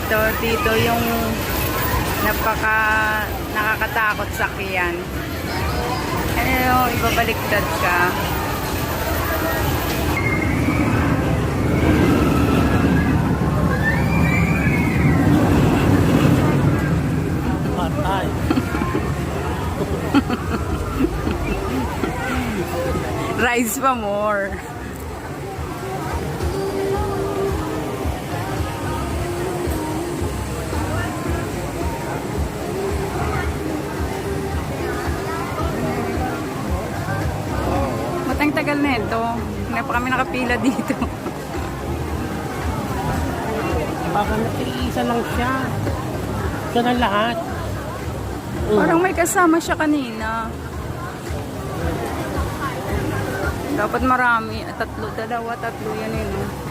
dito. Dito yung nakakatakot sakyan. Ano yung ibabaliktad ka? Patay. Rise pa more. Matang tagal na ito. Hindi pa kami nakapila dito. Baka nag-iisa lang siya. Siya na lahat. Parang may kasama siya kanina. Dapat marami. Tatlo, dalawa, tatlo yan yun.